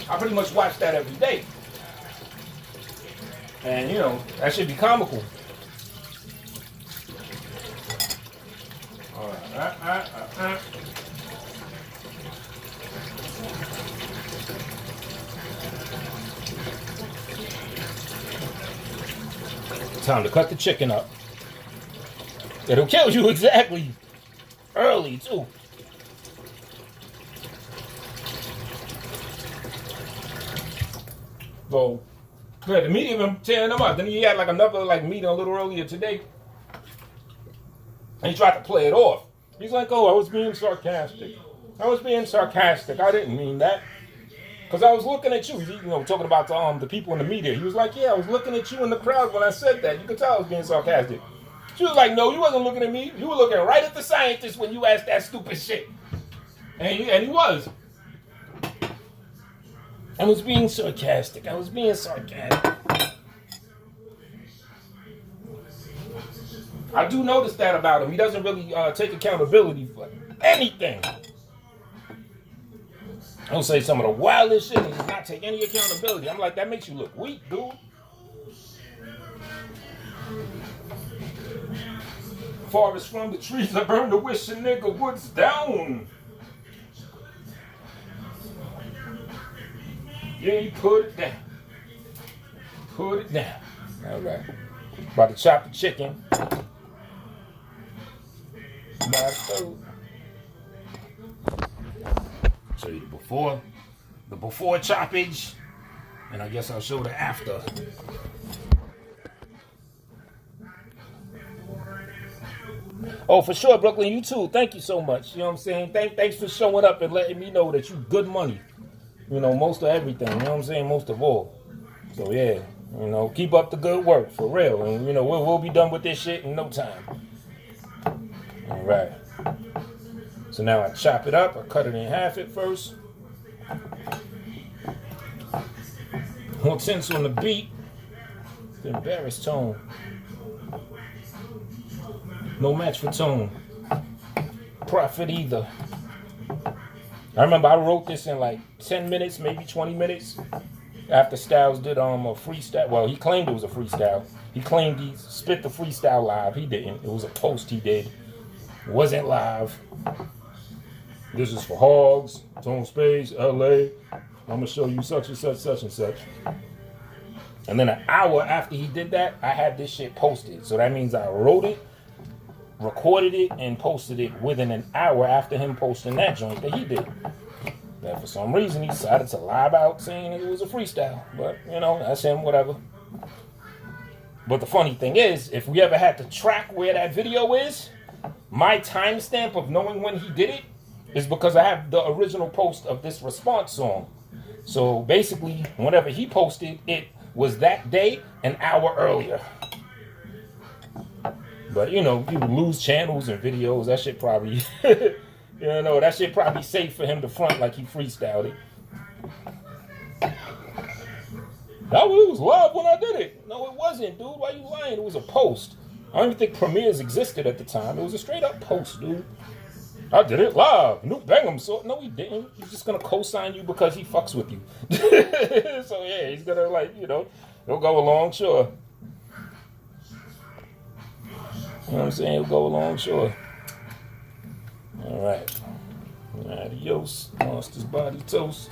I pretty much watched that every day. And, that should be comical. All right. Time to cut the chicken up. It'll kill you exactly. Early, too. So, the media been tearing them up. Then he had another meeting a little earlier today. And he tried to play it off. He's like, oh, I was being sarcastic. I didn't mean that. Because I was looking at you, talking about the people in the media. He was like, yeah, I was looking at you in the crowd when I said that. You could tell I was being sarcastic. She was like, no, you wasn't looking at me. You were looking right at the scientist when you asked that stupid shit. And he was. I was being sarcastic. I do notice that about him. He doesn't really take accountability for anything. He'll say some of the wildest shit and not take any accountability. I'm like, that makes you look weak, dude. Forest from the trees, I burn the wish a nigga woods down. Yeah, you put it down. All right. About to chop the chicken. Show you the before choppage, and I guess I'll show the after. Oh, for sure, Brooklyn, you too. Thank you so much. You know what I'm saying? Thanks for showing up and letting me know that you good money. Most of everything. You know what I'm saying? Most of all. So yeah, keep up the good work for real, and we'll be done with this shit in no time. All right. So now I chop it up. I cut it in half at first. More tense on the beat. The embarrassed tone. No match for tone. Profit either. I remember I wrote this in 10 minutes, maybe 20 minutes. After Styles did a freestyle. Well, he claimed it was a freestyle. He claimed he spit the freestyle live. He didn't. It was a post he did. It wasn't live. This is for Hogs, Tone Space, LA. I'm going to show you such and such, such and such. And then an hour after he did that, I had this shit posted. So that means I wrote it, recorded it, and posted it within an hour after him posting that joint that he did. That for some reason he decided to lie about saying it was a freestyle. But, you know, that's him, whatever. But the funny thing is, if we ever had to track where that video is, my timestamp of knowing when he did it is because I have the original post of this response song. So basically, whenever he posted, it was that day, an hour earlier. But, you know, people lose channels and videos. That shit probably, you know, that shit probably safe for him to front like he freestyled it. No, it was live when I did it. No, it wasn't, dude. Why you lying? It was a post. I don't even think premieres existed at the time. It was a straight up post, dude. I did it live. Nuke Bangham. So no, he didn't. He's just gonna co-sign you because he fucks with you. So yeah, he's gonna, like, you know, he'll go along, sure. You know what I'm saying? He'll go along, sure. All right. Adios. Lost his body toast.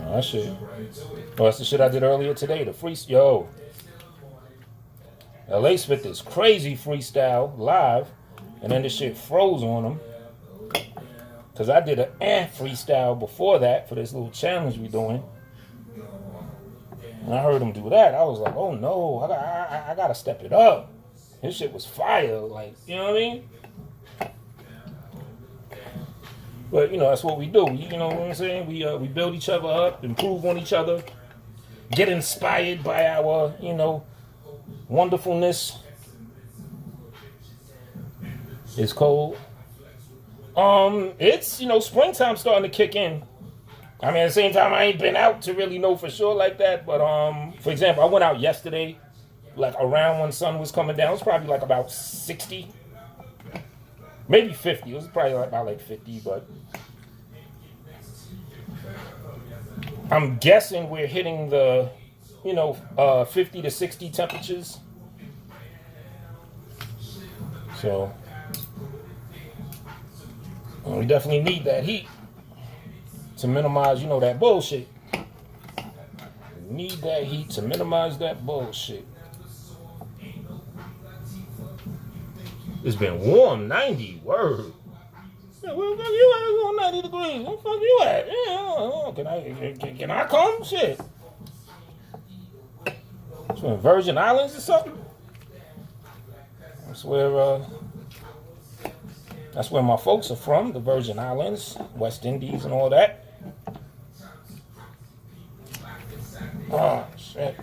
That shit. Oh, that's the shit I did earlier today. The yo. LA spit this crazy freestyle live, and then the shit froze on him. Cause I did an freestyle before that for this little challenge we doing. And I heard him do that. I was like, oh no, I gotta step it up. This shit was fire. Like, you know what I mean? But, you know, that's what we do. You know what I'm saying? We build each other up, improve on each other, get inspired by our, you know, wonderfulness. It's cold. It's, you know, springtime starting to kick in. I mean, at the same time, I ain't been out to really know for sure like that. But, for example, I went out yesterday, like around when sun was coming down. It was probably like about 60. Maybe 50. It was probably about like 50, but I'm guessing we're hitting the, you know, 50 to 60 temperatures. So we definitely need that heat to minimize, you know, that bullshit. We need that heat to minimize that bullshit. It's been warm, 90, word. Yeah, where the fuck you at? It's on 90 degrees. Where the fuck you at? Yeah, can I come? Shit. It's from Virgin Islands or something? That's where my folks are from, the Virgin Islands, West Indies and all that. Oh, shit.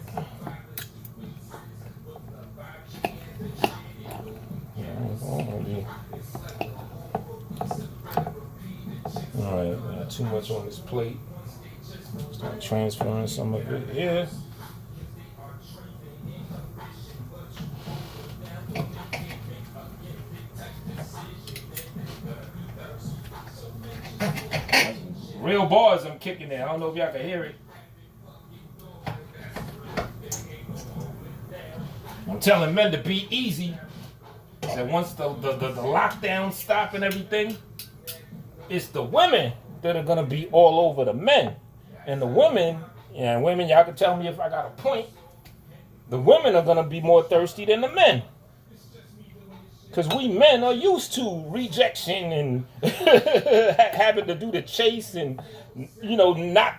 Alright, got too much on this plate. Start transferring some of it here. Real bars I'm kicking there. I don't know if y'all can hear it. I'm telling men to be easy. That once the lockdown stop and everything, it's the women that are gonna be all over the men. And the women, y'all can tell me if I got a point. The women are gonna be more thirsty than the men. Because we men are used to rejection and having to do the chase and, you know, not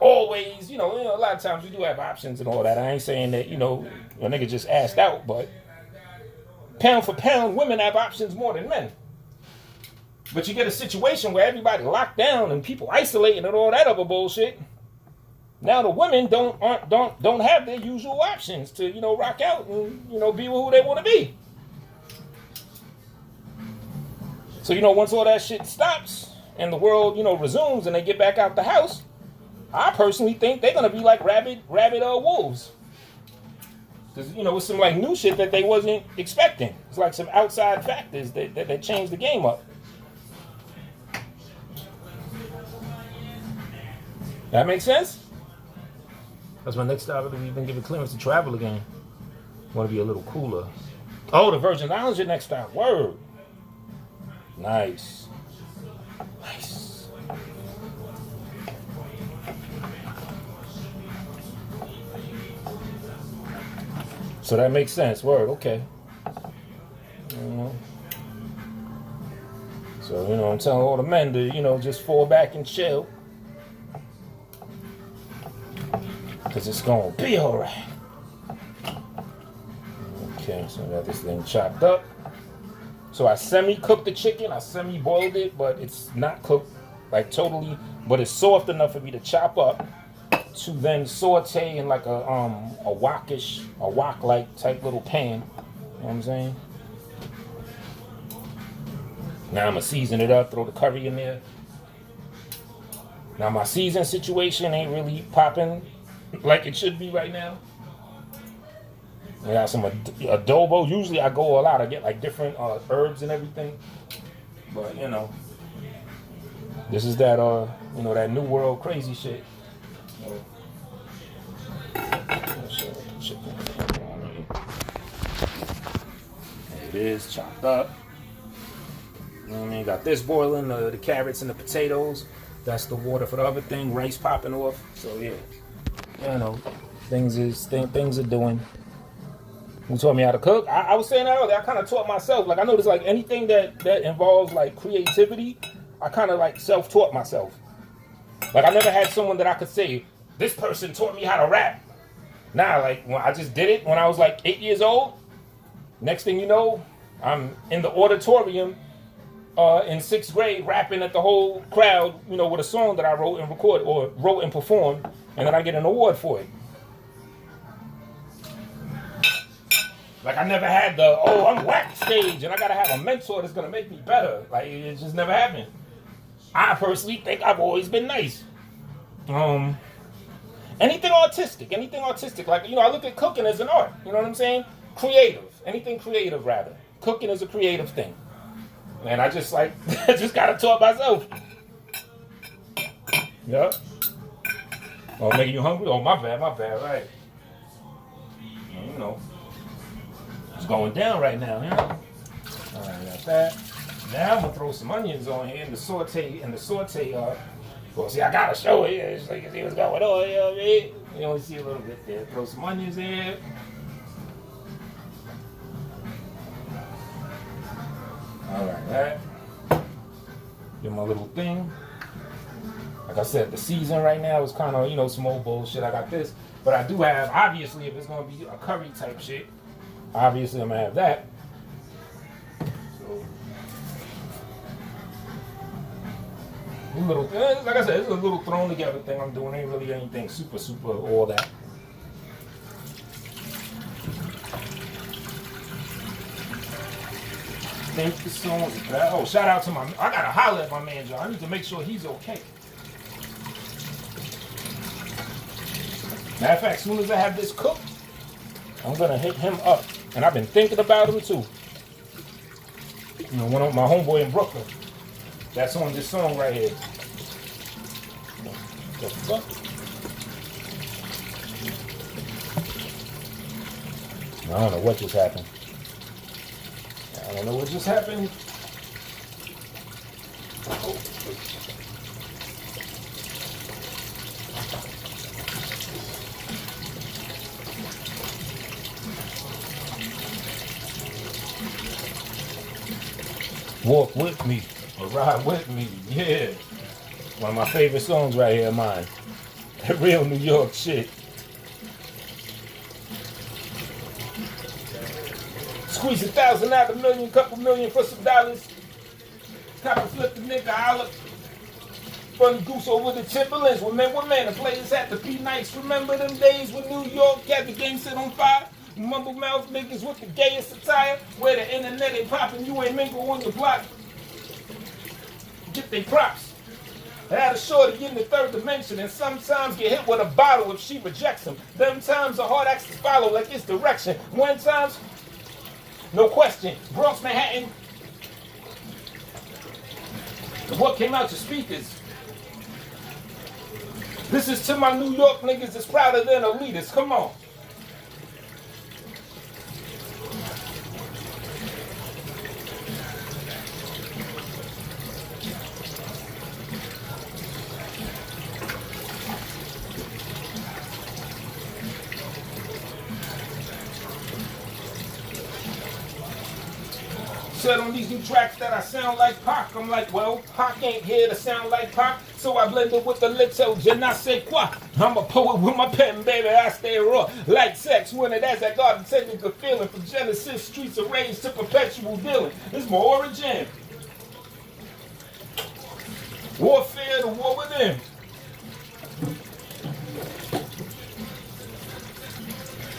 always, you know, a lot of times we do have options and all that. I ain't saying that, you know, a nigga just asked out, but pound for pound, women have options more than men. But you get a situation where everybody locked down and people isolating and all that other bullshit. Now the women don't have their usual options to, you know, rock out and, you know, be who they want to be. So, you know, once all that shit stops and the world, you know, resumes and they get back out the house, I personally think they're gonna be like rabid wolves. Because, you know, it's some like new shit that they wasn't expecting. It's like some outside factors that changed the game up. That makes sense? That's my next stop. We've been given clearance to travel again. Want to be a little cooler. Oh, the Virgin Islands your next stop. Word. Nice. Nice. So that makes sense. Word. Okay. So, I'm telling all the men to, just fall back and chill. Because it's going to be all right. Okay, so I got this thing chopped up. So I semi-cooked the chicken. I semi-boiled it, but it's not cooked like totally. But it's soft enough for me to chop up to then saute in like a wok-like type little pan. You know what I'm saying? Now I'm going to season it up, throw the curry in there. Now my season situation ain't really popping like it should be right now. I got some adobo. Usually I go all out. I get like different herbs and everything. But, this is that, that New World crazy shit. There it is, chopped up. You know what I mean? Got this boiling, the carrots and the potatoes. That's the water for the other thing. Rice popping off. So yeah, things are doing. Who taught me how to cook? I was saying that earlier. I kind of taught myself. Like I noticed, like anything that involves like creativity, I kind of like self-taught myself. Like I never had someone that I could say, this person taught me how to rap. Nah, like when I just did it when I was like 8 years old. Next thing you know, I'm in the auditorium in 6th grade rapping at the whole crowd, with a song that I wrote and recorded or wrote and performed, and then I get an award for it. Like I never had I'm whack stage and I gotta have a mentor that's gonna make me better. Like it just never happened. I personally think I've always been nice. Anything artistic. Like, I look at cooking as an art. You know what I'm saying? Creative. Anything creative, rather. Cooking is a creative thing. And I just, I just got to taught myself. Yep. Oh, making you hungry? Oh, my bad, right. It's going down right now, All right, got that. Now I'm going to throw some onions on here and the saute, well, see, I gotta show it. It's like you see what's going on. You know what I mean? You only see a little bit there. Throw some onions in. All right, that. Do my little thing. Like I said, the season right now is kind of some old bullshit. I got this, but I do have obviously if it's gonna be a curry type shit, obviously I'm gonna have that. Little, like I said, it's a little thrown together thing I'm doing. Ain't really anything super all that. I think the song. Oh, shout out to I gotta holler at my man John. I need to make sure he's okay. Matter of fact, as soon as I have this cooked, I'm gonna hit him up. And I've been thinking about him too. One of my homeboy in Brooklyn. That's on this song right here. The fuck? I don't know what just happened. Oh. Walk with me. Or ride with me, yeah. One of my favorite songs right here of mine. Real New York shit. Squeeze 1,000 out of a million, couple million for some dollars. Copper flip the nigga holler. Funny goose over the Timberlands. What man, the players had to be nice. Remember them days when New York had the game set on fire? Mumble mouth niggas with the gayest attire. Where the internet ain't popping, you ain't mingle on the block. Get they props. I had a shorty in the 3rd dimension and sometimes get hit with a bottle if she rejects him. Them times a hard acts to follow like it's direction. One times, no question, Bronx, Manhattan. What came out your speakers? This is to my New York niggas that's prouder than elitists. Come on. said on these new tracks that I sound like Pac. I'm like, well, Pac ain't here to sound like Pac, so I blended with the little je ne sais quoi. I'm a poet with my pen, baby, I stay raw. Like sex, when it has that garden technical feeling. From Genesis, streets of rage to perpetual dealing. It's my origin. Warfare, the war within.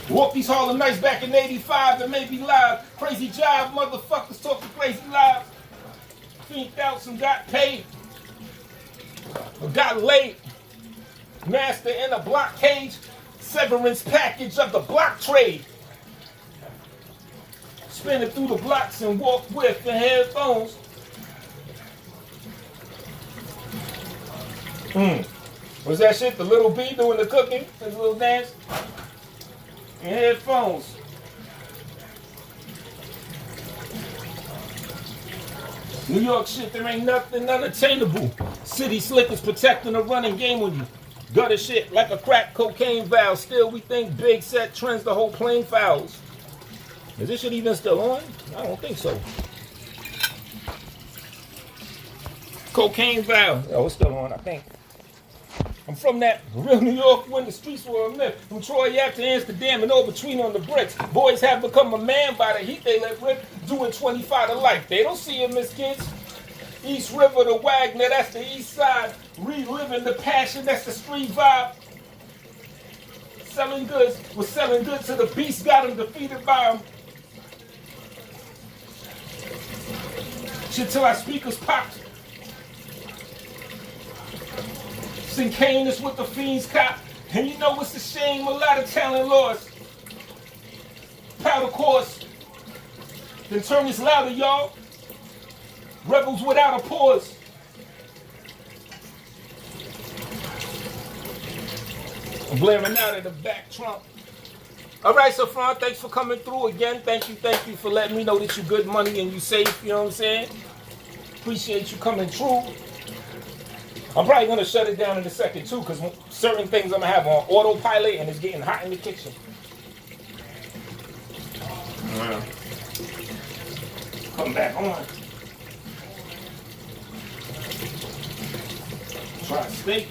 Walk these Harlem Nights back in 85 and maybe live. Crazy job, motherfuckers talking crazy live. Fiend out some got paid. Or got laid. Master in a block cage. Severance package of the block trade. Spinning through the blocks and walk with the headphones. Was that shit the little B doing the cooking? His little dance? And headphones. New York shit, there ain't nothing unattainable. City slickers protecting the running game with you. Gutter shit like a crack cocaine valve. Still we think big set trends the whole plane fouls. Is this shit even still on? I don't think so. Cocaine valve. Oh, it's still on, I think. I'm from that real New York when the streets were a myth. From Troy Ave to Amsterdam and all between on the bricks. Boys have become a man by the heat they let rip. Doing 25 to life. They don't see it, Miss Kids. East River to Wagner, that's the east side. Reliving the passion, that's the street vibe. Selling goods, was selling goods to the beast, got him defeated by him. Shit till our speakers popped. Sing Kane is what the fiends cop. And you know what's the shame? A lot of talent lost. Powder course. Then turn this louder, y'all. Rebels without a pause. I'm blaring out of the back trunk. All right, so Fran, thanks for coming through again. Thank you for letting me know that you're good money and you safe, you know what I'm saying? Appreciate you coming through. I'm probably going to shut it down in a second, too, because certain things I'm going to have on autopilot, and it's getting hot in the kitchen. Come back on. Tri-State.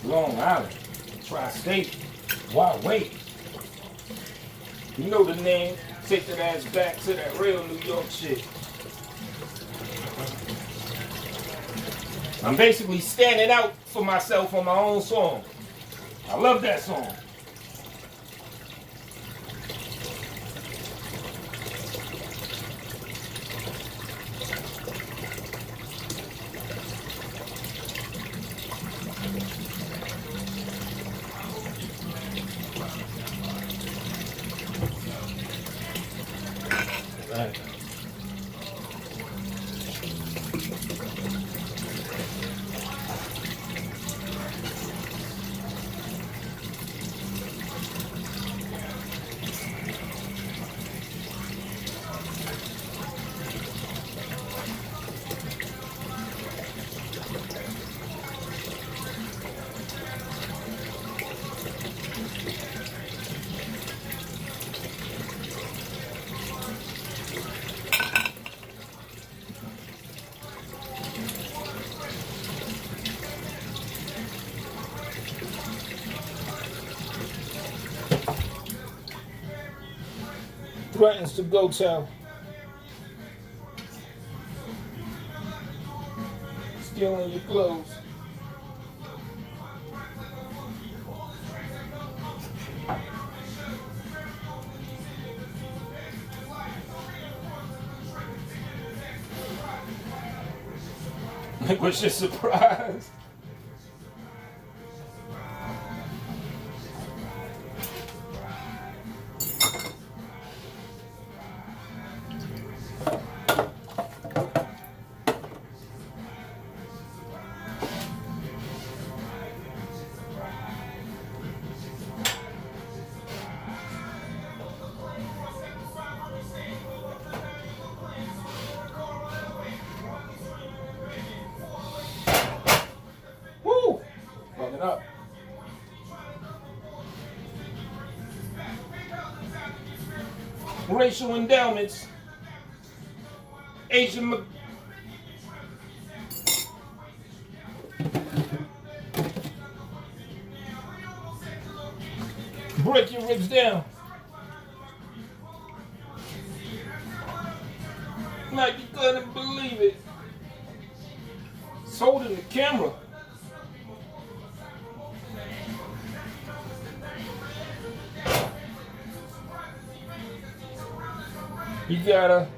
Long Island. Tri-State. Why wait? You know the name. Take that ass back to that real New York shit. I'm basically standing out for myself on my own song. I love that song. Right. Threatens to go tell. Stealing your clothes. Like, what's your surprise? Up. Racial endowments. Asian. Break your ribs down. Like you couldn't believe it. It's holding the camera. You gotta.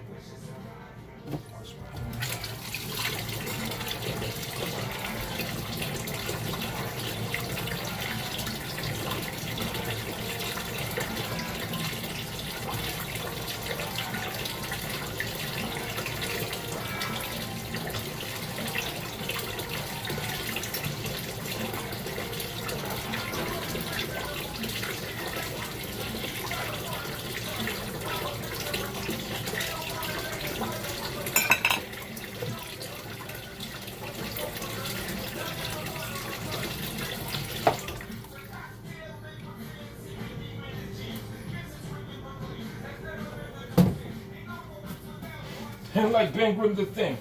And like Ben Grimm the thing.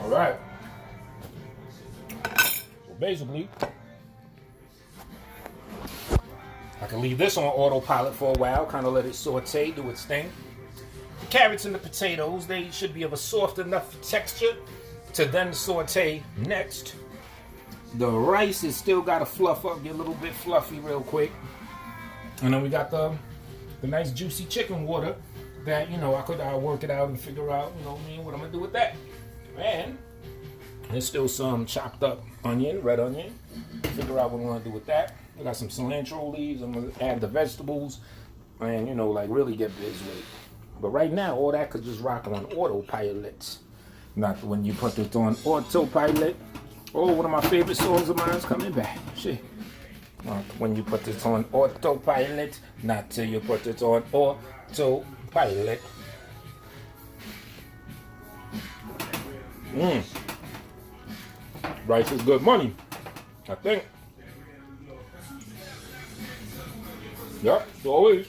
All right. Basically, I can leave this on autopilot for a while, kind of let it saute, do its thing. The carrots and the potatoes, they should be of a soft enough texture to then saute next. The rice is still got to fluff up, get a little bit fluffy real quick. And then we got the nice juicy chicken water that, you know, I'll work it out and figure out, you know what I mean, what I'm going to do with that. And there's still some chopped up onion, red onion. Figure out what I'm gonna do with that. I got some cilantro leaves. I'm gonna add the vegetables and, you know, like really get busy with it. But right now, all that could just rock on autopilot. Not when you put it on autopilot. Oh, one of my favorite songs of mine is coming back. Shit. Not when you put it on autopilot. Not till you put it on autopilot. Rice is good money, I think. Yep, it's always.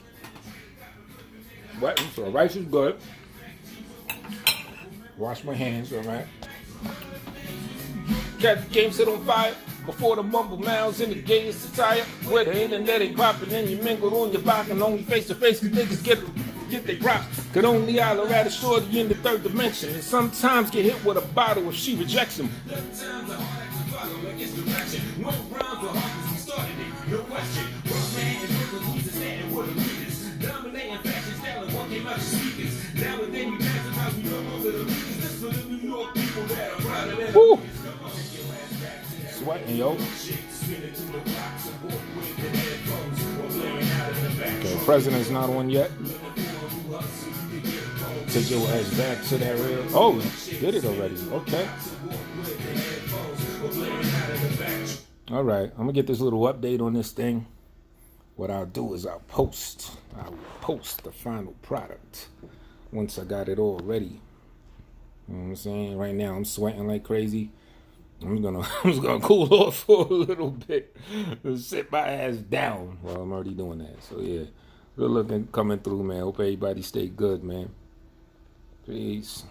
Right, so rice is good. Wash my hands, all right. Got the game set on fire before the mumble mouths in the gayest attire. Where the internet ain't popping and you mingle on your block and only face to face cause niggas get they props. Could only holler at a shorty in the third dimension and sometimes get hit with a bottle if she rejects him. Woo! Sweating, yo. Okay, president's not on yet. Take your ass back to that real. Oh, did it already? Okay. All right, I'm gonna get this little update on this thing. What I'll do is I'll post the final product once I got it all ready. You know what I'm saying? Right now I'm sweating like crazy. I'm just gonna cool off for a little bit. Sit my ass down while I'm already doing that. So yeah, good looking coming through, man. Hope everybody stay good, man. Peace.